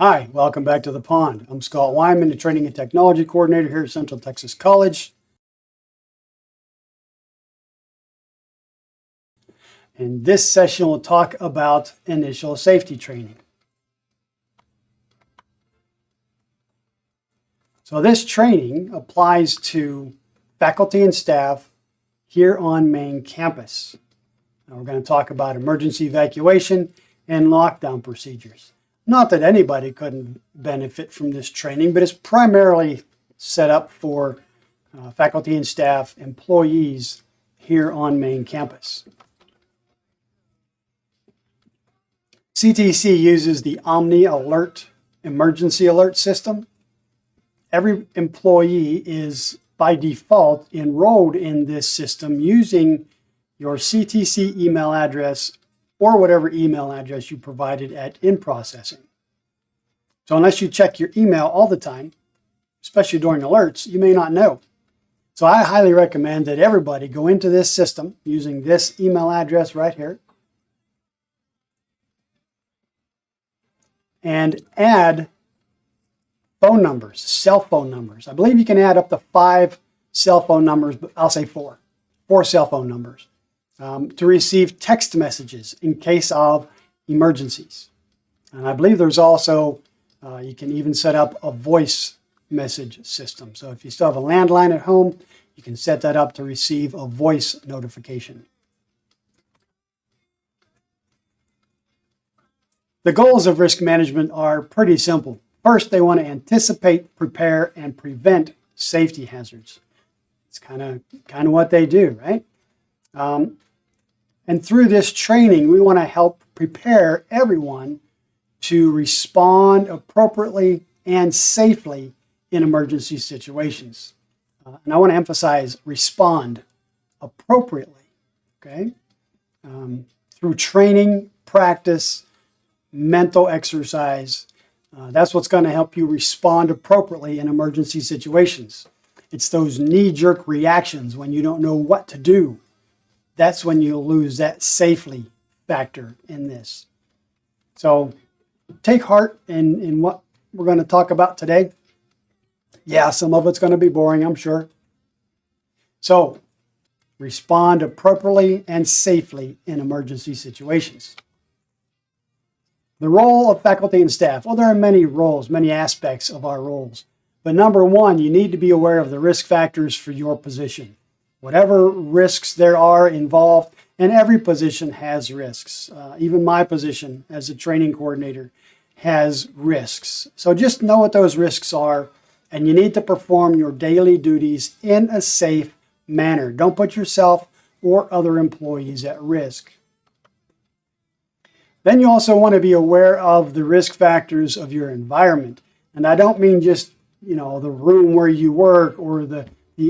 Hi, welcome back to the pond. I'm Scott Wyman, the Training and Technology Coordinator here at Central Texas College. In this session, we'll talk about initial safety training. So this training applies to faculty and staff here on main campus. Now we're going to talk about emergency evacuation and lockdown procedures. Not that anybody couldn't benefit from this training, but it's primarily set up for faculty and staff, employees here on main campus. CTC uses the Omni Alert emergency alert system. Every employee is by default enrolled in this system using your CTC email address or whatever email address you provided at in-processing. So unless you check your email all the time, especially during alerts, you may not know. So I highly recommend that everybody go into this system using this email address right here and add phone numbers, cell phone numbers. I believe you can add up to 5 cell phone numbers, but I'll say 4 cell phone numbers. To receive text messages in case of emergencies. And I believe there's also, you can even set up a voice message system. So if you still have a landline at home, you can set that up to receive a voice notification. The goals of risk management are pretty simple. First, they want to anticipate, prepare, and prevent safety hazards. It's kind of what they do, right? And through this training, we want to help prepare everyone to respond appropriately and safely in emergency situations. And I want to emphasize respond appropriately, okay? Through training, practice, mental exercise, that's what's going to help you respond appropriately in emergency situations. It's those knee-jerk reactions when you don't know what to do. That's when you'll lose that safely factor in this. So take heart in what we're going to talk about today. Yeah, some of it's going to be boring, I'm sure. So respond appropriately and safely in emergency situations. The role of faculty and staff. Well, there are many roles, many aspects of our roles. But number one, you need to be aware of the risk factors for your position. Whatever risks there are involved, and every position has risks. Even my position as a training coordinator has risks. So just know what those risks are, and you need to perform your daily duties in a safe manner. Don't put yourself or other employees at risk. Then you also want to be aware of the risk factors of your environment. And I don't mean just, the room where you work or the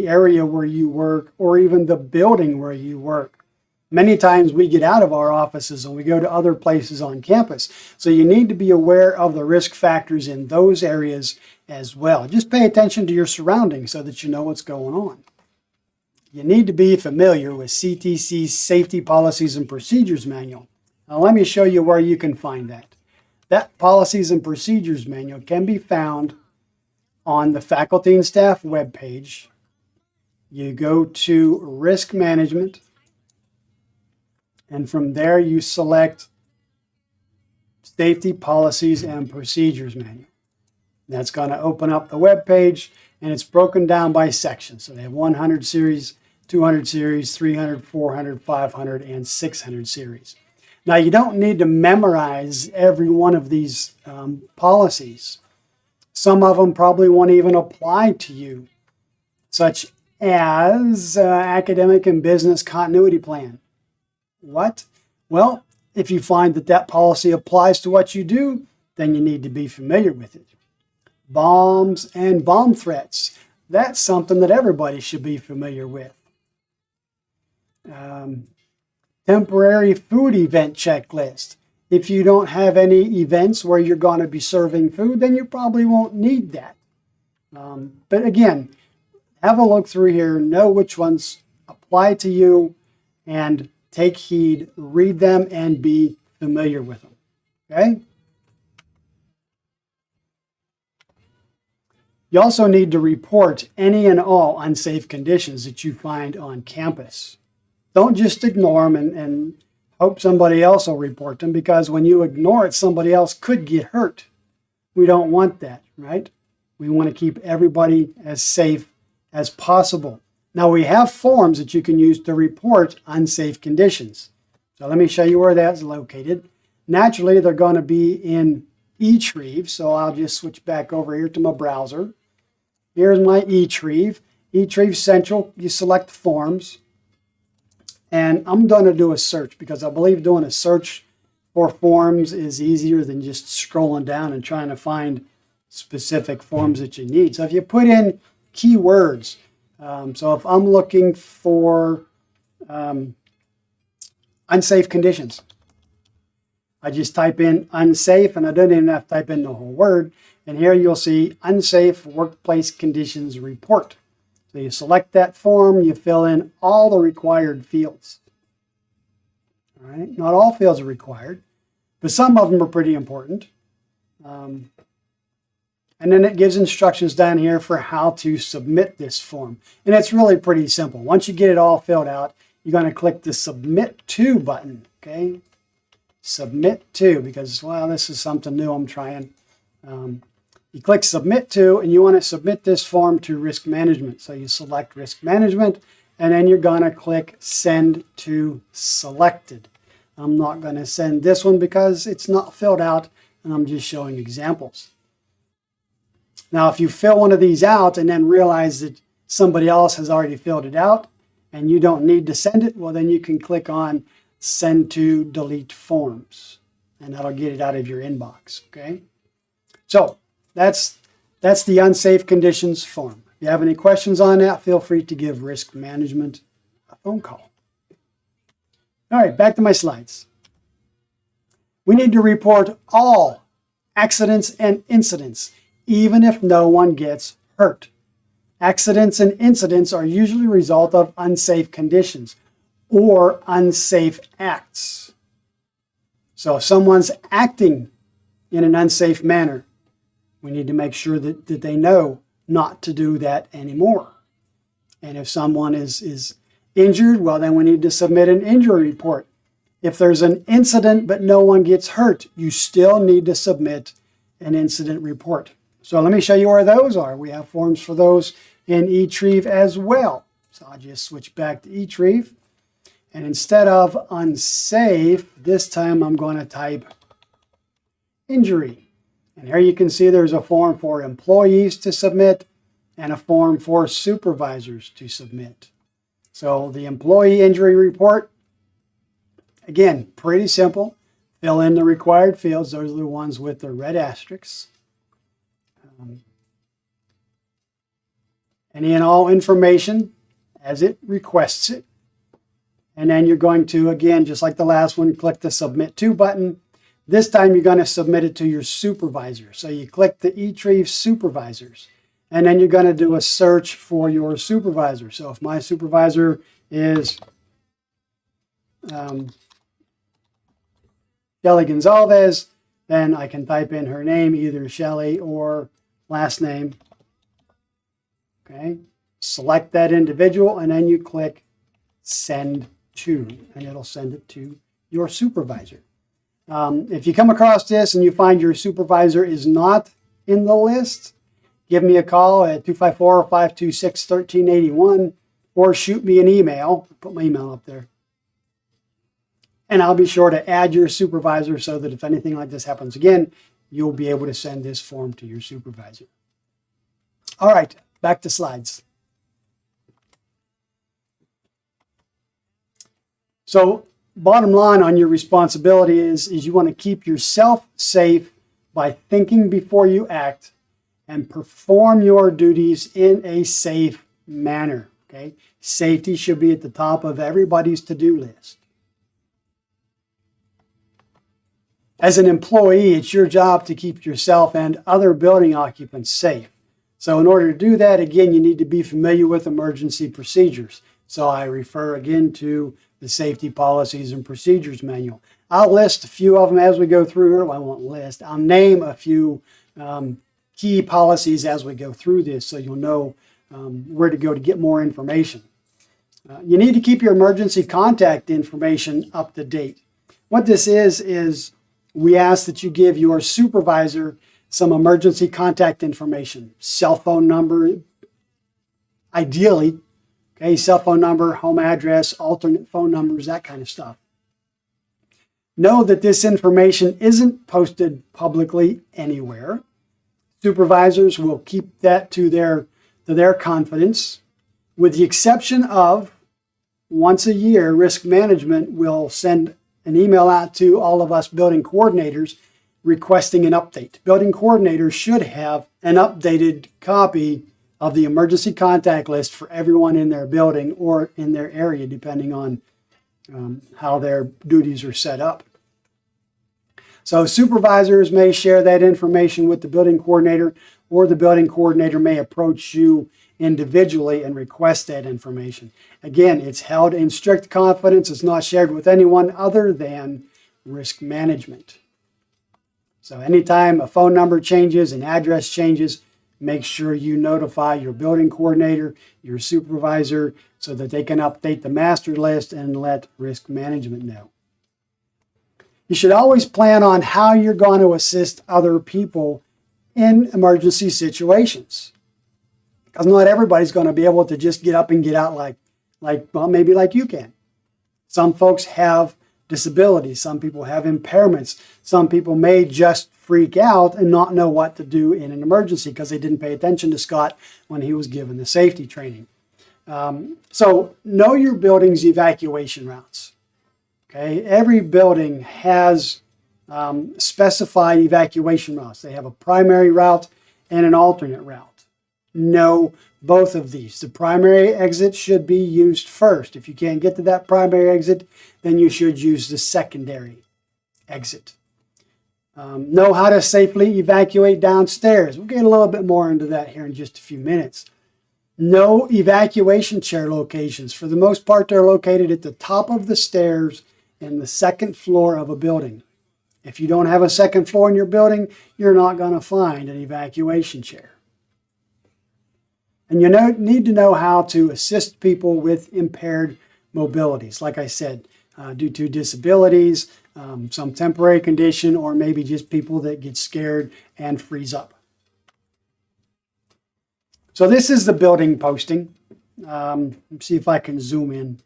area where you work or even the building where you work. Many times we get out of our offices and we go to other places on campus. So you need to be aware of the risk factors in those areas as well. Just pay attention to your surroundings so that you know what's going on. You need to be familiar with CTC's Safety Policies and Procedures Manual. Now let me show you where you can find that. That Policies and Procedures Manual can be found on the Faculty and Staff webpage. You go to Risk Management, and from there you select Safety Policies and Procedures Manual. That's going to open up the web page, and it's broken down by section. So they have 100 series, 200 series, 300, 400, 500, and 600 series. Now, you don't need to memorize every one of these policies. Some of them probably won't even apply to you, such as academic and business continuity plan. What? Well, if you find that policy applies to what you do, then you need to be familiar with it. Bombs and bomb threats. That's something that everybody should be familiar with. Temporary food event checklist. If you don't have any events where you're going to be serving food, then you probably won't need that. But again, have a look through here, know which ones apply to you, and take heed, read them, and be familiar with them. Okay? You also need to report any and all unsafe conditions that you find on campus. Don't just ignore them and hope somebody else will report them, because when you ignore it, somebody else could get hurt. We don't want that, right? We want to keep everybody as safe as possible. Now, we have forms that you can use to report unsafe conditions. So let me show you where that's located. Naturally, they're going to be in eTrieve, so I'll just switch back over here to my browser. Here's my eTrieve. eTrieve Central, you select Forms. And I'm going to do a search, because I believe doing a search for forms is easier than just scrolling down and trying to find specific forms that you need. So if you put in keywords, so if I'm looking for unsafe conditions, I just type in unsafe, and I don't even have to type in the whole word. And here you'll see unsafe workplace conditions report. So you select that form, you fill in all the required fields. All right, not all fields are required, but some of them are pretty important. And then it gives instructions down here for how to submit this form. And it's really pretty simple. Once you get it all filled out, you're going to click the Submit To button, okay? Submit To, because, well, this is something new I'm trying. You click Submit To, and you want to submit this form to Risk Management. So you select Risk Management, and then you're going to click Send to Selected. I'm not going to send this one because it's not filled out, and I'm just showing examples. Now, if you fill one of these out and then realize that somebody else has already filled it out and you don't need to send it, well, then you can click on Send to Delete Forms, and that'll get it out of your inbox, okay? So that's the unsafe conditions form. If you have any questions on that, feel free to give Risk Management a phone call. All right, back to my slides. We need to report all accidents and incidents, even if no one gets hurt. Accidents and incidents are usually a result of unsafe conditions or unsafe acts. So if someone's acting in an unsafe manner, we need to make sure that they know not to do that anymore. And if someone is injured, well, then we need to submit an injury report. If there's an incident but no one gets hurt, you still need to submit an incident report. So let me show you where those are. We have forms for those in eTrieve as well. So I'll just switch back to eTrieve. And instead of unsafe, this time I'm going to type injury. And here you can see there's a form for employees to submit and a form for supervisors to submit. So the employee injury report, again, pretty simple. Fill in the required fields. Those are the ones with the red asterisks. Any and all information as it requests it. And then you're going to, again, just like the last one, click the Submit To button. This time you're going to submit it to your supervisor. So you click the eTrieve Supervisors. And then you're going to do a search for your supervisor. So if my supervisor is Shelly Gonzalez, then I can type in her name, either Shelly or last name. Okay, select that individual, and then you click Send To, and it'll send it to your supervisor. If you come across this and you find your supervisor is not in the list, give me a call at 254-526-1381 or shoot me an email. I'll put my email up there. And I'll be sure to add your supervisor so that if anything like this happens again, you'll be able to send this form to your supervisor. All right, back to slides. So bottom line on your responsibility is you want to keep yourself safe by thinking before you act and perform your duties in a safe manner. Okay? Safety should be at the top of everybody's to-do list. As an employee, it's your job to keep yourself and other building occupants safe. So in order to do that, again, you need to be familiar with emergency procedures. So I refer again to the Safety Policies and Procedures Manual. I'll list a few of them as we go through here. Well, I won't list. I'll name a few key policies as we go through this, so you'll know where to go to get more information. You need to keep your emergency contact information up to date. What this is we ask that you give your supervisor some emergency contact information, cell phone number, ideally, okay, cell phone number, home address, alternate phone numbers, that kind of stuff. Know that this information isn't posted publicly anywhere. Supervisors will keep that to their confidence, with the exception of once a year, risk management will send an email out to all of us building coordinators requesting an update. Building coordinators should have an updated copy of the emergency contact list for everyone in their building or in their area, depending on how their duties are set up. So supervisors may share that information with the building coordinator, or the building coordinator may approach you individually and request that information. Again, it's held in strict confidence. It's not shared with anyone other than risk management. So anytime a phone number changes, an address changes, make sure you notify your building coordinator, your supervisor, so that they can update the master list and let risk management know. You should always plan on how you're going to assist other people in emergency situations, because not everybody's going to be able to just get up and get out well, maybe like you can. Some folks have disabilities. Some people have impairments. Some people may just freak out and not know what to do in an emergency because they didn't pay attention to Scott when he was given the safety training. So know your building's evacuation routes. Okay, every building has specified evacuation routes. They have a primary route and an alternate route. Know both of these. The primary exit should be used first. If you can't get to that primary exit, then you should use the secondary exit. Know how to safely evacuate downstairs. We'll get a little bit more into that here in just a few minutes. Know evacuation chair locations. For the most part, they're located at the top of the stairs in the second floor of a building. If you don't have a second floor in your building, you're not going to find an evacuation chair. And you need to know how to assist people with impaired mobilities. Like I said, due to disabilities, some temporary condition, or maybe just people that get scared and freeze up. So this is the building posting. Let's see if I can zoom in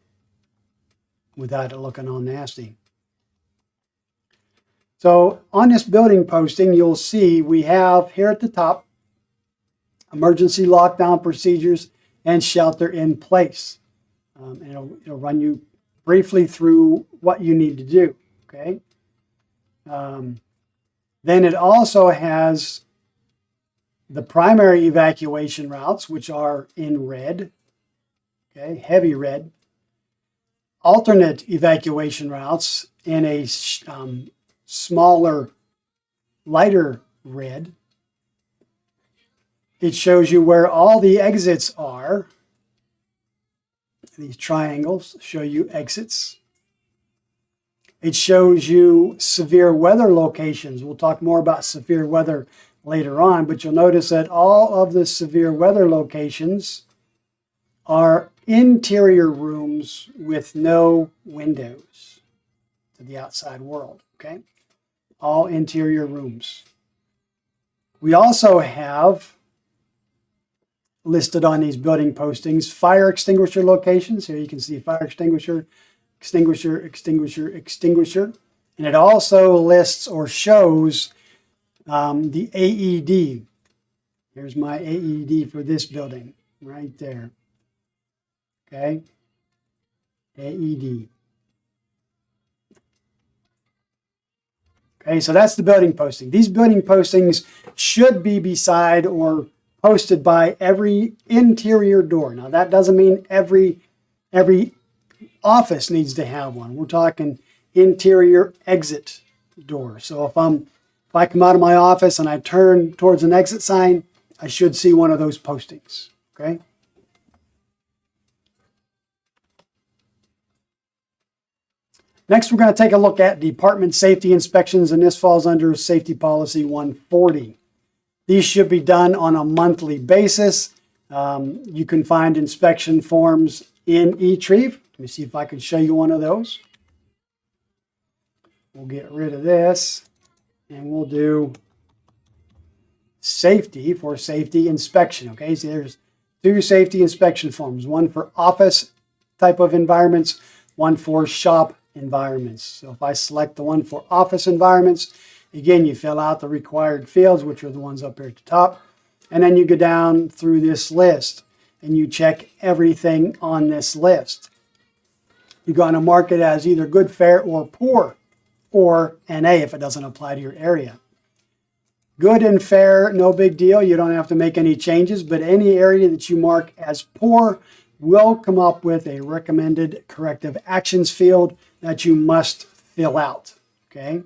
without it looking all nasty. So on this building posting, you'll see we have here at the top, emergency lockdown procedures and shelter in place. And it'll run you briefly through what you need to do, okay? Then it also has the primary evacuation routes, which are in red, okay, heavy red. Alternate evacuation routes in a smaller, lighter red. It shows you where all the exits are. These triangles show you exits. It shows you severe weather locations. We'll talk more about severe weather later on, but you'll notice that all of the severe weather locations are interior rooms with no windows to the outside world, okay? All interior rooms. We also have listed on these building postings fire extinguisher locations. Here you can see fire extinguisher, extinguisher, extinguisher, extinguisher. And it also lists or shows the AED. Here's my AED for this building right there. Okay, AED. Okay, so that's the building posting. These building postings should be beside or posted by every interior door. Now that doesn't mean every office needs to have one. We're talking interior exit door. So if I come out of my office and I turn towards an exit sign, I should see one of those postings. Okay. Next, we're going to take a look at department safety inspections, and this falls under Safety Policy 140. These should be done on a monthly basis. You can find inspection forms in eTrieve. Let me see if I can show you one of those. We'll get rid of this and we'll do safety for safety inspection. Okay, so there's 2 safety inspection forms, one for office type of environments, one for shop environments. So if I select the one for office environments, again, you fill out the required fields, which are the ones up here at the top, and then you go down through this list and you check everything on this list. You're going to mark it as either good, fair, or poor, or NA if it doesn't apply to your area. Good and fair, no big deal. You don't have to make any changes, but any area that you mark as poor will come up with a recommended corrective actions field that you must fill out. Okay?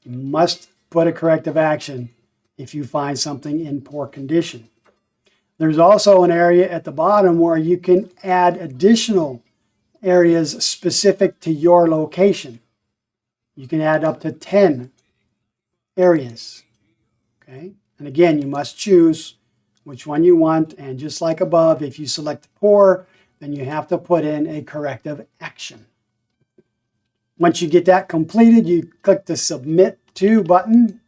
You must put a corrective action if you find something in poor condition. There's also an area at the bottom where you can add additional areas specific to your location. You can add up to 10 areas. Okay? And again, you must choose which one you want. And just like above, if you select poor, then you have to put in a corrective action. Once you get that completed, you click the Submit To button,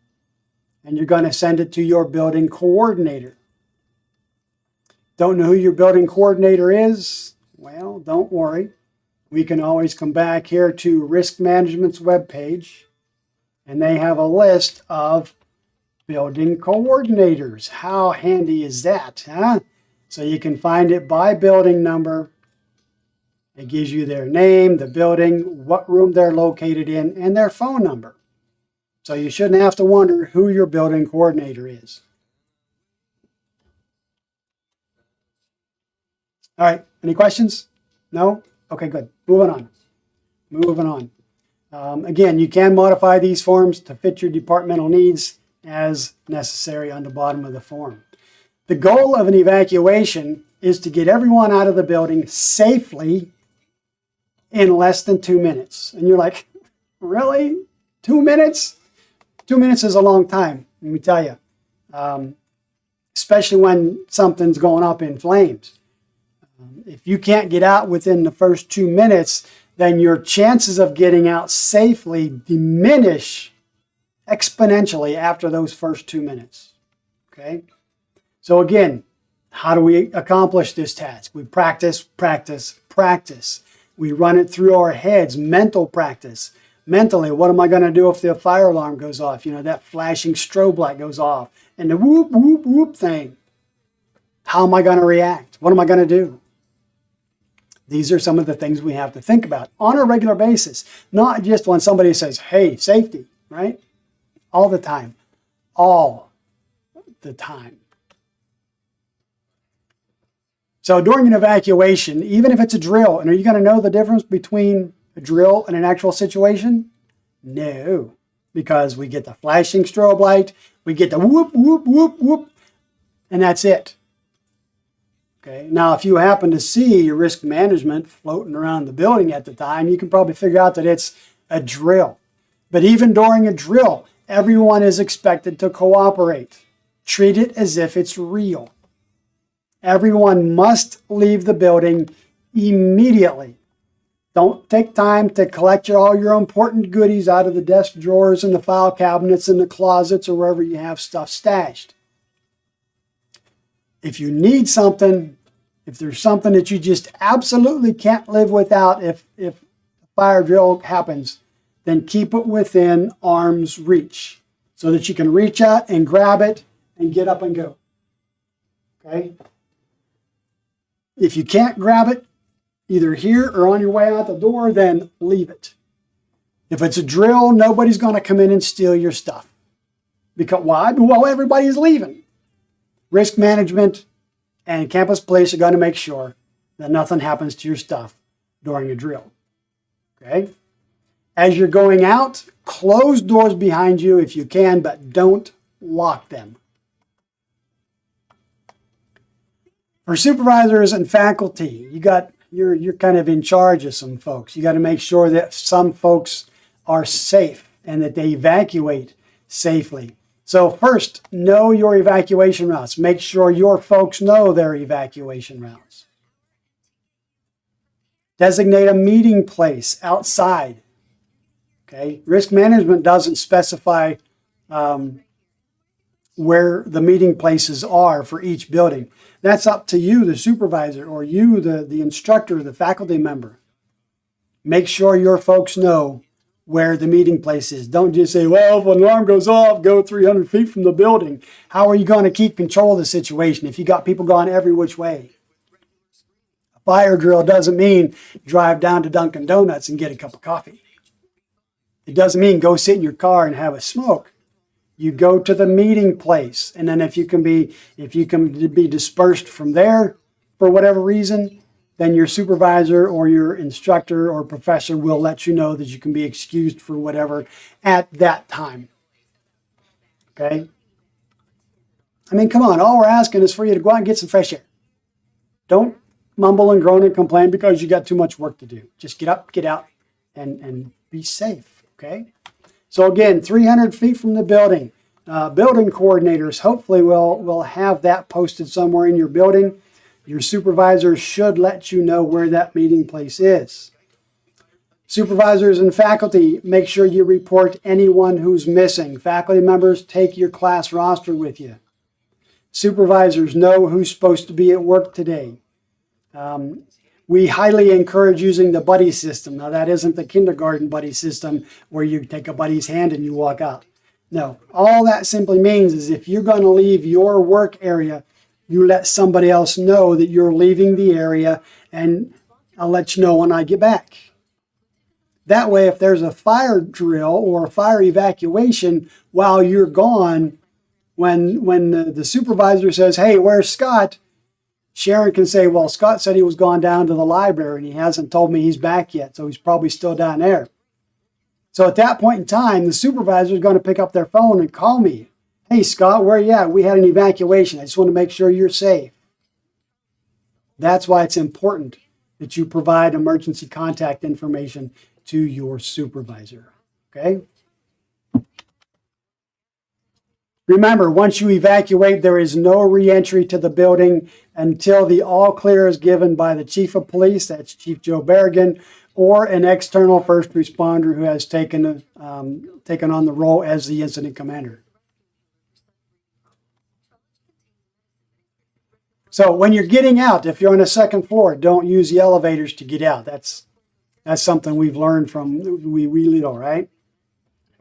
and you're going to send it to your building coordinator. Don't know who your building coordinator is? Well, don't worry. We can always come back here to Risk Management's webpage, and they have a list of building coordinators. How handy is that, huh? So you can find it by building number. It gives you their name, the building, what room they're located in, and their phone number. So you shouldn't have to wonder who your building coordinator is. All right, any questions? No? Okay, good. Moving on. Moving on. Again, you can modify these forms to fit your departmental needs as necessary on the bottom of the form. The goal of an evacuation is to get everyone out of the building safely in less than 2 minutes. And you're like, really? 2 minutes? 2 minutes is a long time, let me tell you. Especially when something's going up in flames. If you can't get out within the first 2 minutes, then your chances of getting out safely diminish exponentially after those first 2 minutes. Okay? So again, how do we accomplish this task? We practice, practice, practice. We run it through our heads, mental practice. Mentally, what am I going to do if the fire alarm goes off? You know, that flashing strobe light goes off and the whoop, whoop, whoop thing. How am I going to react? What am I going to do? These are some of the things we have to think about on a regular basis, not just when somebody says, hey, safety, right? All the time. All the time. So during an evacuation, even if it's a drill, and are you going to know the difference between a drill and an actual situation? No, because we get the flashing strobe light, we get the whoop, whoop, whoop, whoop, and that's it. Okay. Now, if you happen to see your risk management floating around the building at the time, you can probably figure out that it's a drill. But even during a drill, everyone is expected to cooperate. Treat it as if it's real. Everyone must leave the building immediately. Don't take time to collect all your important goodies out of the desk drawers and the file cabinets and the closets or wherever you have stuff stashed. If you need something, if there's something that you just absolutely can't live without if a fire drill happens, then keep it within arm's reach so that you can reach out and grab it and get up and go. Okay? If you can't grab it, either here or on your way out the door, then leave it. If it's a drill, nobody's going to come in and steal your stuff. Because why? Well, everybody's leaving. Risk management and campus police are going to make sure that nothing happens to your stuff during a drill. Okay? As you're going out, close doors behind you if you can, but don't lock them. For supervisors and faculty, you're kind of in charge of some folks. You got to make sure that some folks are safe and that they evacuate safely. So first, know your evacuation routes. Make sure your folks know their evacuation routes. Designate a meeting place outside. Okay, risk management doesn't specify where the meeting places are for each building. That's up to you, the supervisor, or you, the instructor, the faculty member. Make sure your folks know where the meeting place is. Don't just say, well, if an alarm goes off, go 300 feet from the building. How are you going to keep control of the situation if you got people going every which way? A fire drill doesn't mean drive down to Dunkin' Donuts and get a cup of coffee. It doesn't mean go sit in your car and have a smoke. You go to the meeting place, and then if you can be dispersed from there for whatever reason, then your supervisor or your instructor or professor will let you know that you can be excused for whatever at that time. Okay? I mean, come on, all we're asking is for you to go out and get some fresh air. Don't mumble and groan and complain because you got too much work to do. Just get up, get out, and be safe. Okay? So again, 300 feet from the building. Building coordinators hopefully will have that posted somewhere in your building. Your supervisor should let you know where that meeting place is. Supervisors and faculty, make sure you report anyone who's missing. Faculty members, take your class roster with you. Supervisors, know who's supposed to be at work today. We highly encourage using the buddy system. Now, that isn't the kindergarten buddy system where you take a buddy's hand and you walk out. No, all that simply means is if you're going to leave your work area, you let somebody else know that you're leaving the area, and I'll let you know when I get back. That way, if there's a fire drill or a fire evacuation while you're gone, when the supervisor says, hey, where's Scott? Sharon can say, well, Scott said he was gone down to the library and he hasn't told me he's back yet, so he's probably still down there. So at that point in time, the supervisor is going to pick up their phone and call me. Hey, Scott, where are you at? We had an evacuation. I just want to make sure you're safe. That's why it's important that you provide emergency contact information to your supervisor. Okay? Remember, once you evacuate, there is no reentry to the building until the all clear is given by the chief of police, that's Chief Joe Berrigan, or an external first responder who has taken on the role as the incident commander. So when you're getting out, if you're on a second floor, don't use the elevators to get out. That's something we've learned from we little, right?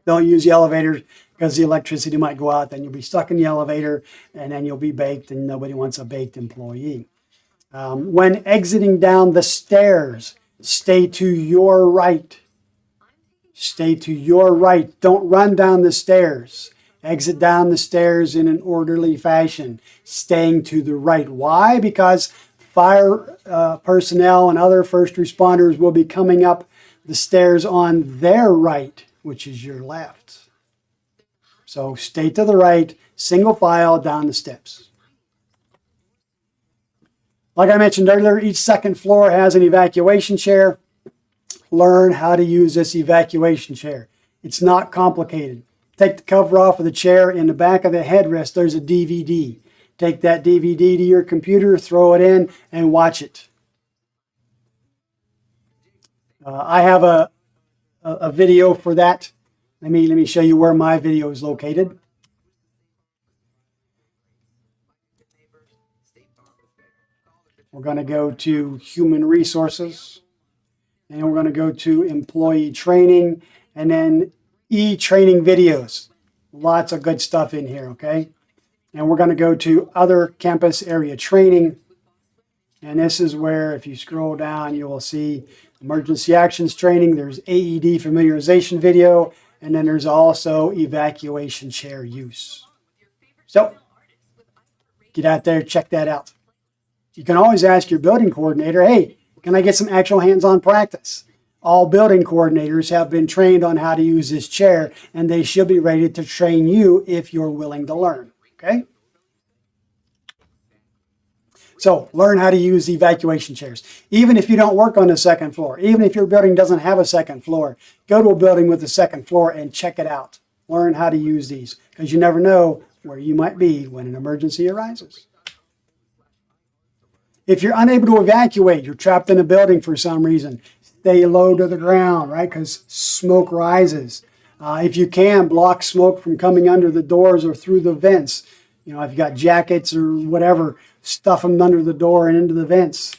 Don't use the elevators because the electricity might go out, then you'll be stuck in the elevator, and then you'll be baked, and nobody wants a baked employee. When exiting down the stairs, stay to your right. Stay to your right. Don't run down the stairs. Exit down the stairs in an orderly fashion, staying to the right. Why? Because fire personnel and other first responders will be coming up the stairs on their right, which is your left. So stay to the right, single file down the steps. Like I mentioned earlier, each second floor has an evacuation chair. Learn how to use this evacuation chair. It's not complicated. Take the cover off of the chair. In the back of the headrest, there's a DVD. Take that DVD to your computer, throw it in, and watch it. I have a video for that. Let me show you where my video is located. We're going to go to Human Resources, and we're going to go to Employee Training, and then e-training videos. Lots of good stuff in here, okay? And we're going to go to Other Campus Area Training, and this is where, if you scroll down, you will see Emergency Actions Training. There's AED familiarization video, and then there's also evacuation chair use. So get out there, check that out. You can always ask your building coordinator, hey, can I get some actual hands-on practice? All building coordinators have been trained on how to use this chair, and they should be ready to train you if you're willing to learn, okay? So learn how to use evacuation chairs. Even if you don't work on the second floor, even if your building doesn't have a second floor, go to a building with a second floor and check it out. learn how to use these, because you never know where you might be when an emergency arises. If you're unable to evacuate, you're trapped in a building for some reason, stay low to the ground, right? Because smoke rises. If you can, block smoke from coming under the doors or through the vents. You know, if you got jackets or whatever, stuff them under the door and into the vents.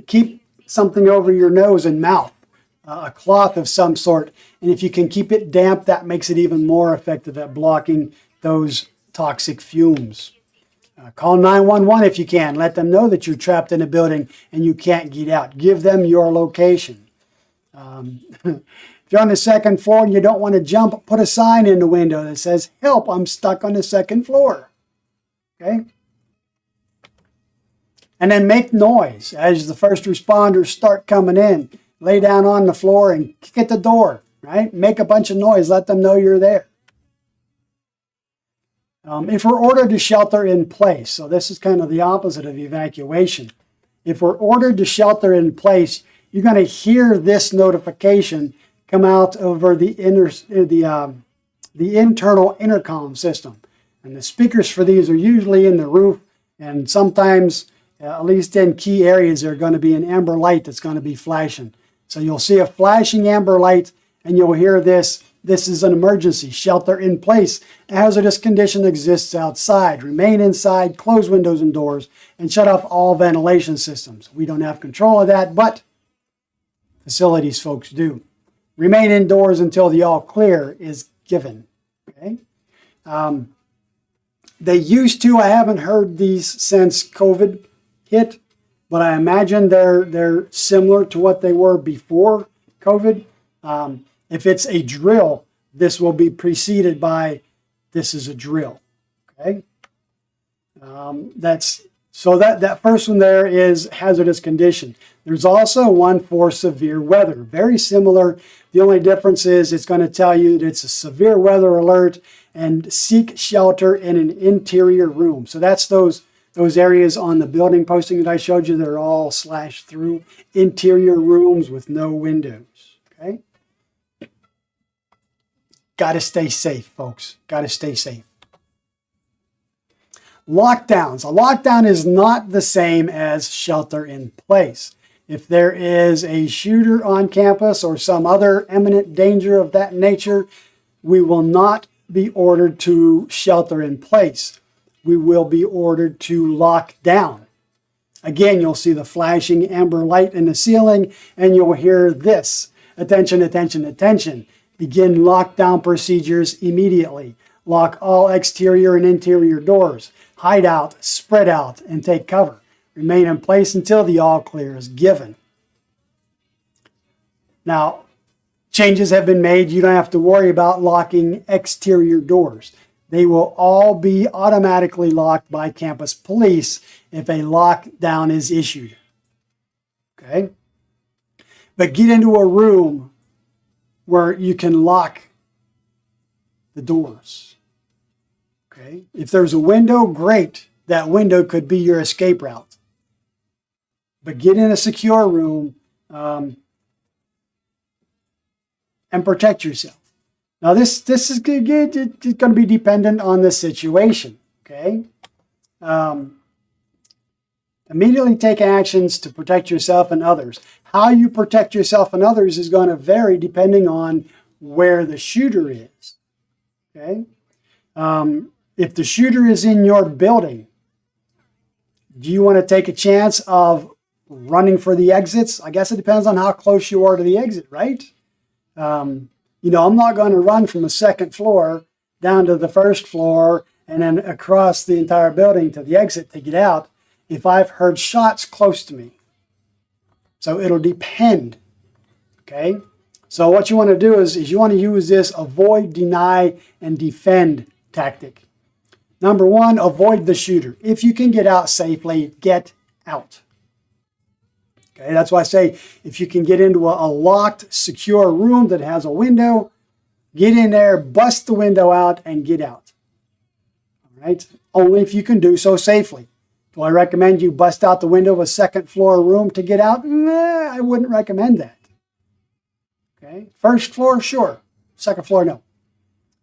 Keep something over your nose and mouth, a cloth of some sort. And if you can keep it damp, that makes it even more effective at blocking those toxic fumes. Call 911 if you can. Let them know that you're trapped in a building and you can't get out. Give them your location. If you're on the second floor and you don't want to jump, put a sign in the window that says, "Help, I'm stuck on the second floor." Okay? And then make noise as the first responders start coming in. Lay down on the floor and kick at the door, right? Make a bunch of noise. Let them know you're there. If we're ordered to shelter in place, so this is kind of the opposite of evacuation. If we're ordered to shelter in place, you're going to hear this notification come out over the internal intercom system. And the speakers for these are usually in the roof, and sometimes, at least in key areas, there's going to be an amber light that's going to be flashing. So you'll see a flashing amber light, and you'll hear this. This is an emergency. Shelter in place. A hazardous condition exists outside. Remain inside, close windows and doors, and shut off all ventilation systems. We don't have control of that, but facilities folks do. Remain indoors until the all clear is given. Okay. They used to. I haven't heard these since COVID hit, but I imagine they're similar to what they were before COVID. If it's a drill, this will be preceded by, "This is a drill." Okay. That first one there is hazardous condition. There's also one for severe weather. Very similar. The only difference is it's going to tell you that it's a severe weather alert and seek shelter in an interior room. So that's those areas on the building posting that I showed you. They're all slashed through. Interior rooms with no windows. Okay. Got to stay safe, folks. Got to stay safe. Lockdowns. A lockdown is not the same as shelter in place. If there is a shooter on campus or some other imminent danger of that nature, we will not be ordered to shelter in place. We will be ordered to lock down. Again, you'll see the flashing amber light in the ceiling, and you'll hear this. "Attention, attention, attention. Begin lockdown procedures immediately. Lock all exterior and interior doors. Hide out, spread out, and take cover. Remain in place until the all clear is given." Now, changes have been made. You don't have to worry about locking exterior doors. They will all be automatically locked by campus police if a lockdown is issued. Okay? But get into a room where you can lock the doors. Okay? If there's a window, great. That window could be your escape route. But get in a secure room and protect yourself. Now, this is going to be dependent on the situation. Okay? Immediately take actions to protect yourself and others. How you protect yourself and others is going to vary depending on where the shooter is. Okay? If the shooter is in your building, do you want to take a chance of running for the exits? I guess it depends on how close you are to the exit, right? I'm not going to run from the second floor down to the first floor and then across the entire building to the exit to get out if I've heard shots close to me. So it'll depend. Okay? So what you want to do is you want to use this avoid, deny, and defend tactic. Number one, avoid the shooter. If you can get out safely, get out. Okay, that's why I say if you can get into a locked, secure room that has a window, get in there, bust the window out, and get out. All right? Only if you can do so safely. Do I recommend you bust out the window of a second floor room to get out? Nah, I wouldn't recommend that. Okay, first floor, sure. Second floor, no.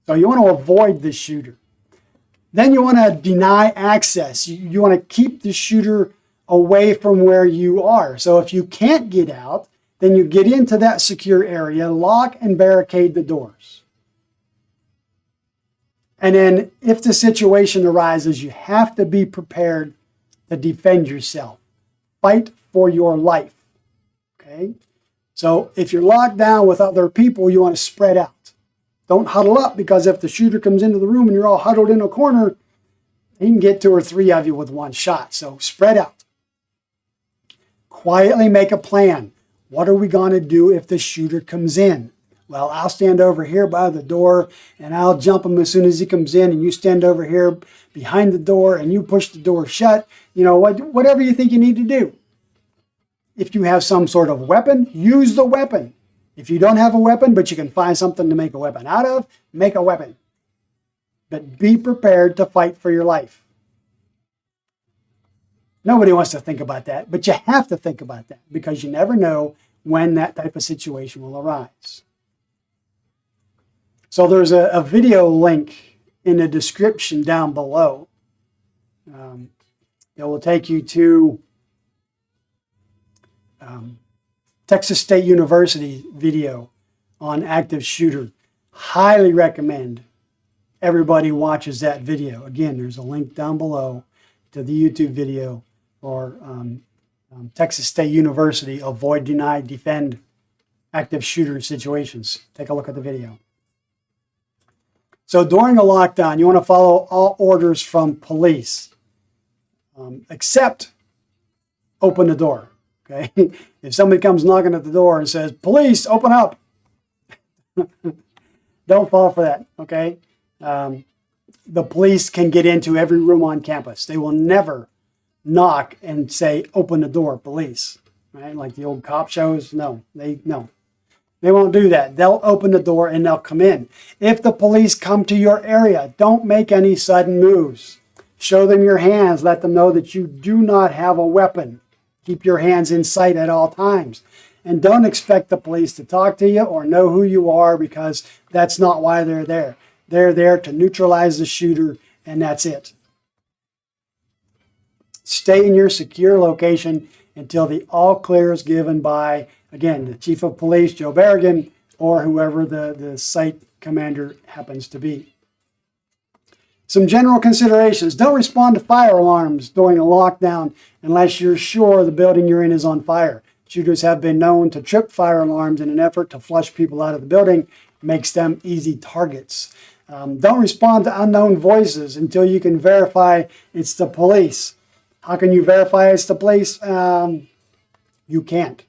So you want to avoid the shooter. Then you want to deny access. You want to keep the shooter away from where you are. So if you can't get out, then you get into that secure area, lock and barricade the doors. And then if the situation arises, you have to be prepared to defend yourself. Fight for your life. Okay? So if you're locked down with other people, you want to spread out. Don't huddle up, because if the shooter comes into the room and you're all huddled in a corner, he can get 2 or 3 of you with one shot. So spread out. Quietly make a plan. What are we going to do if the shooter comes in? Well, I'll stand over here by the door and I'll jump him as soon as he comes in, and you stand over here behind the door and you push the door shut. You know, whatever you think you need to do. If you have some sort of weapon, use the weapon. If you don't have a weapon, but you can find something to make a weapon out of, make a weapon. But be prepared to fight for your life. Nobody wants to think about that, but you have to think about that, because you never know when that type of situation will arise. So there's a video link in the description down below. It will take you to Texas State University video on active shooter. Highly recommend everybody watches that video. Again, there's a link down below to the YouTube video for Texas State University, Avoid, Deny, Defend Active Shooter Situations. Take a look at the video. So during a lockdown, you want to follow all orders from police, except open the door. Okay? If somebody comes knocking at the door and says, "Police, open up," don't fall for that. Okay? The police can get into every room on campus. They will never knock and say, "Open the door, police." Right? Like the old cop shows. No. They won't do that. They'll open the door and they'll come in. If the police come to your area, don't make any sudden moves. Show them your hands. Let them know that you do not have a weapon. Keep your hands in sight at all times. And don't expect the police to talk to you or know who you are, because that's not why they're there. They're there to neutralize the shooter, and that's it. Stay in your secure location until the all clear is given by, again, the Chief of Police, Joe Berrigan, or whoever the site commander happens to be. Some general considerations. Don't respond to fire alarms during a lockdown unless you're sure the building you're in is on fire. Shooters have been known to trip fire alarms in an effort to flush people out of the building. Makes them easy targets. Don't respond to unknown voices until you can verify it's the police. How can you verify it's the police? You can't.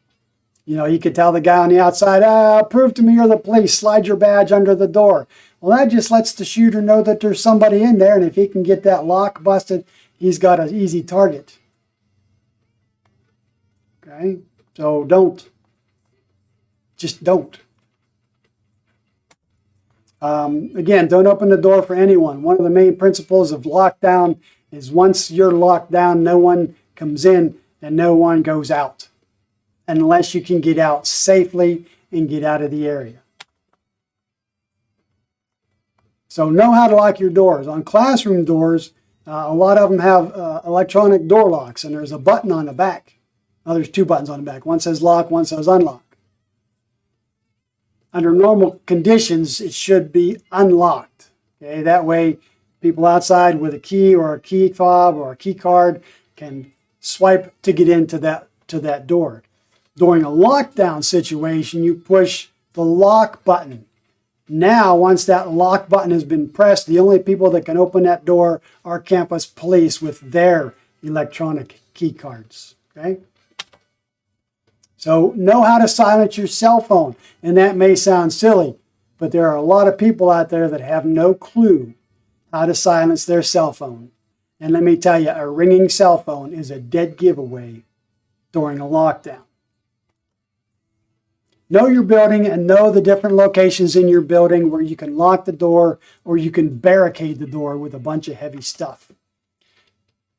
You know, you could tell the guy on the outside, "Prove to me you're the police. Slide your badge under the door." Well, that just lets the shooter know that there's somebody in there, and if he can get that lock busted, he's got an easy target. Okay? So don't. Just don't. Again, don't open the door for anyone. One of the main principles of lockdown is once you're locked down, no one comes in and no one goes out, unless you can get out safely and get out of the area. So know how to lock your doors. On classroom doors, a lot of them have electronic door locks, and there's a button on the back. Oh, there's 2 buttons on the back. One says lock, one says unlock. Under normal conditions, it should be unlocked. Okay, that way people outside with a key or a key fob or a key card can swipe to get into that door. During a lockdown situation, you push the lock button. Now, once that lock button has been pressed, the only people that can open that door are campus police with their electronic key cards. Okay? So know how to silence your cell phone. And that may sound silly, but there are a lot of people out there that have no clue how to silence their cell phone. And let me tell you, a ringing cell phone is a dead giveaway during a lockdown. Know your building and know the different locations in your building where you can lock the door or you can barricade the door with a bunch of heavy stuff.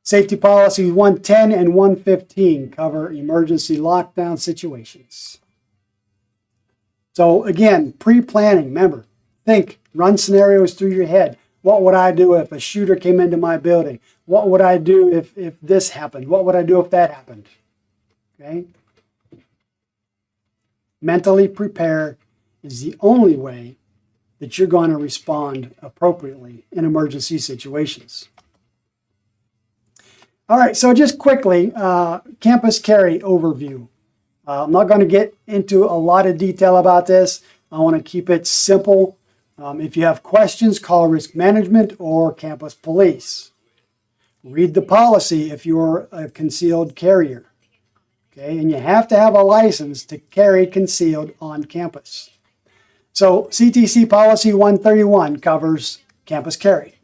Safety policies 110 and 115 cover emergency lockdown situations. So again, pre-planning, remember, think Run scenarios through your head. What would I do if a shooter came into my building? What would I do if this happened? What would I do if that happened? Okay? Mentally prepare is the only way that you're going to respond appropriately in emergency situations. All right, so just quickly, campus carry overview. I'm not going to get into a lot of detail about this. I want to keep it simple. If you have questions, call risk management or campus police. Read the policy if you're a concealed carrier. Okay, and you have to have a license to carry concealed on campus. So CTC Policy 131 covers campus carry.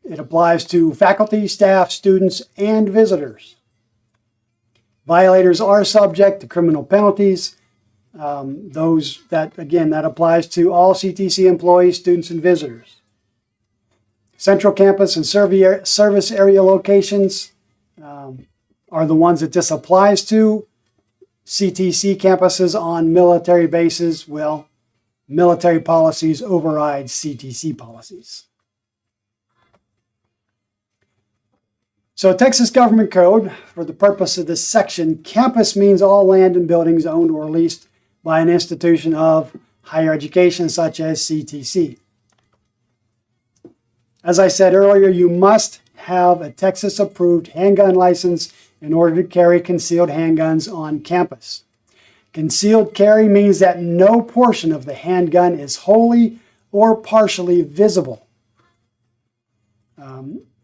It applies to faculty, staff, students, and visitors. Violators are subject to criminal penalties. That applies to all CTC employees, students, and visitors. Central campus and service area locations are the ones that this applies to. CTC campuses on military bases, well, military policies override CTC policies. So Texas Government Code, for the purpose of this section, campus means all land and buildings owned or leased by an institution of higher education such as CTC. As I said earlier, you must have a Texas-approved handgun license in order to carry concealed handguns on campus. Concealed carry means that no portion of the handgun is wholly or partially visible.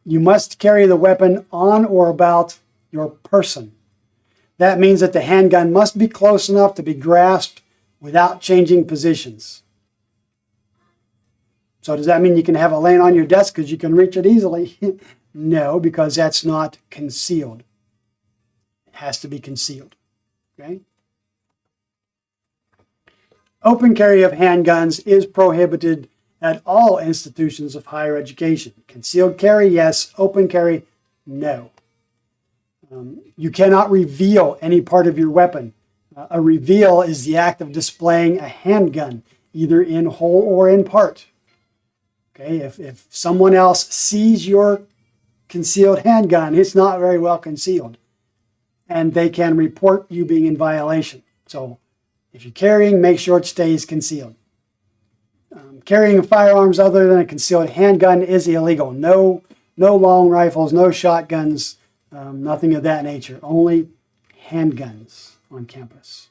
You must carry the weapon on or about your person. That means that the handgun must be close enough to be grasped without changing positions. So does that mean you can have it laying on your desk because you can reach it easily? No, because that's not concealed. It has to be concealed. Okay? Open carry of handguns is prohibited at all institutions of higher education. Concealed carry, yes. Open carry, no. You cannot reveal any part of your weapon. A reveal is the act of displaying a handgun, either in whole or in part. Okay, if someone else sees your concealed handgun, it's not very well concealed, and they can report you being in violation. So if you're carrying, make sure it stays concealed. Carrying firearms other than a concealed handgun is illegal. No long rifles, no shotguns, nothing of that nature. Only handguns on campus.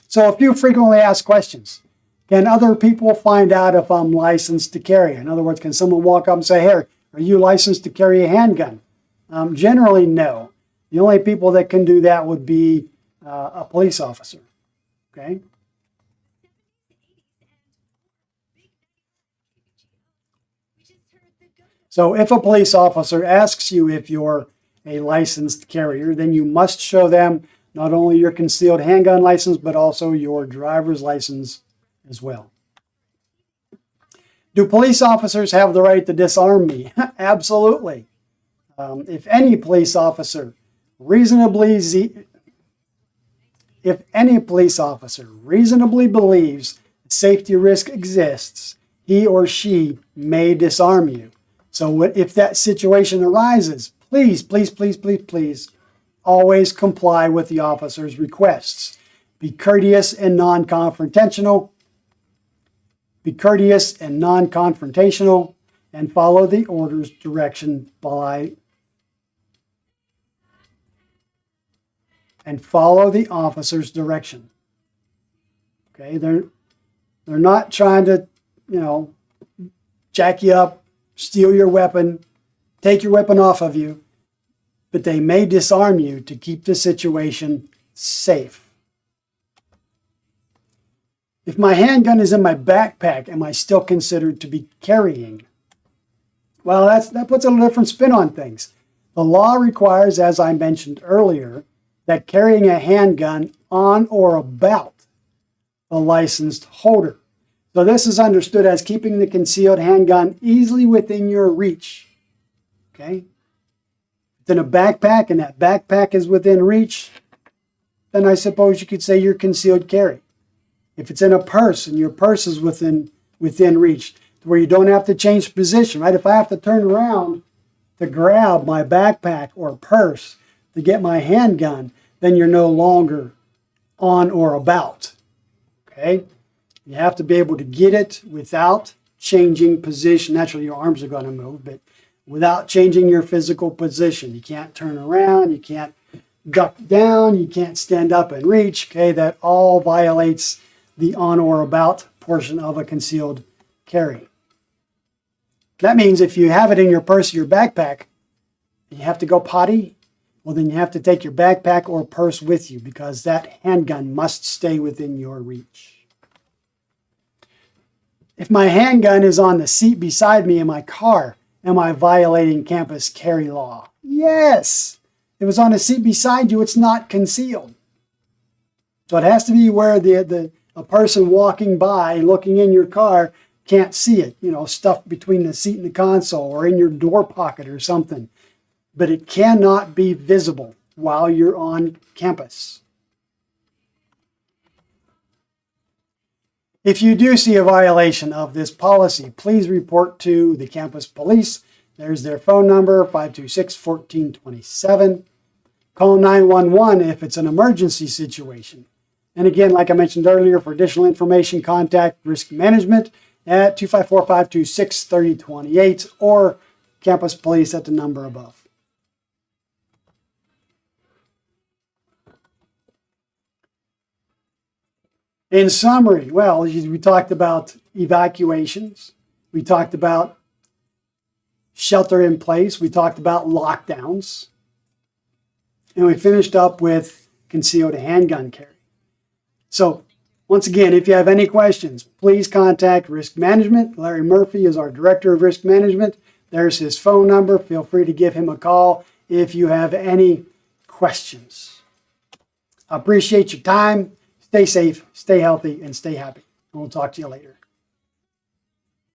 So a few frequently asked questions. Can other people find out if I'm licensed to carry? In other words, can someone walk up and say, hey, are you licensed to carry a handgun? Generally, no. The only people that can do that would be a police officer. Okay? So if a police officer asks you if you're a licensed carrier, then you must show them not only your concealed handgun license, but also your driver's license as well. Do police officers have the right to disarm me? Absolutely. If any police officer reasonably believes safety risk exists, he or she may disarm you. So if that situation arises, please always comply with the officer's requests. Be courteous and non-confrontational. And follow the order's direction follow the officer's direction. Okay, they're not trying to, jack you up, steal your weapon, take your weapon off of you, but they may disarm you to keep the situation safe. If my handgun is in my backpack, am I still considered to be carrying? Well, that puts a different spin on things. The law requires, as I mentioned earlier, that carrying a handgun on or about a licensed holder. So this is understood as keeping the concealed handgun easily within your reach. Okay? Within a backpack, and that backpack is within reach, then I suppose you could say you're concealed carry. If it's in a purse and your purse is within reach, where you don't have to change position, right? If I have to turn around to grab my backpack or purse to get my handgun, then you're no longer on or about, okay? You have to be able to get it without changing position. Naturally, your arms are going to move, but without changing your physical position. You can't turn around, you can't duck down, you can't stand up and reach, okay? That all violates the on or about portion of a concealed carry. That means if you have it in your purse or your backpack, and you have to go potty, well, then you have to take your backpack or purse with you because that handgun must stay within your reach. If my handgun is on the seat beside me in my car, am I violating campus carry law? Yes. If it's on the seat beside you, it's not concealed. So it has to be where a person walking by, looking in your car, can't see it, stuffed between the seat and the console or in your door pocket or something. But it cannot be visible while you're on campus. If you do see a violation of this policy, please report to the campus police. There's their phone number, 526-1427. Call 911 if it's an emergency situation. And again, like I mentioned earlier, for additional information, contact Risk Management at 254-526-3028 or campus police at the number above. In summary, well, we talked about evacuations. We talked about shelter in place. We talked about lockdowns. And we finished up with concealed handgun carry. So once again, if you have any questions, please contact Risk Management. Larry Murphy is our Director of Risk Management. There's his phone number. Feel free to give him a call if you have any questions. I appreciate your time. Stay safe, stay healthy, and stay happy. And we'll talk to you later.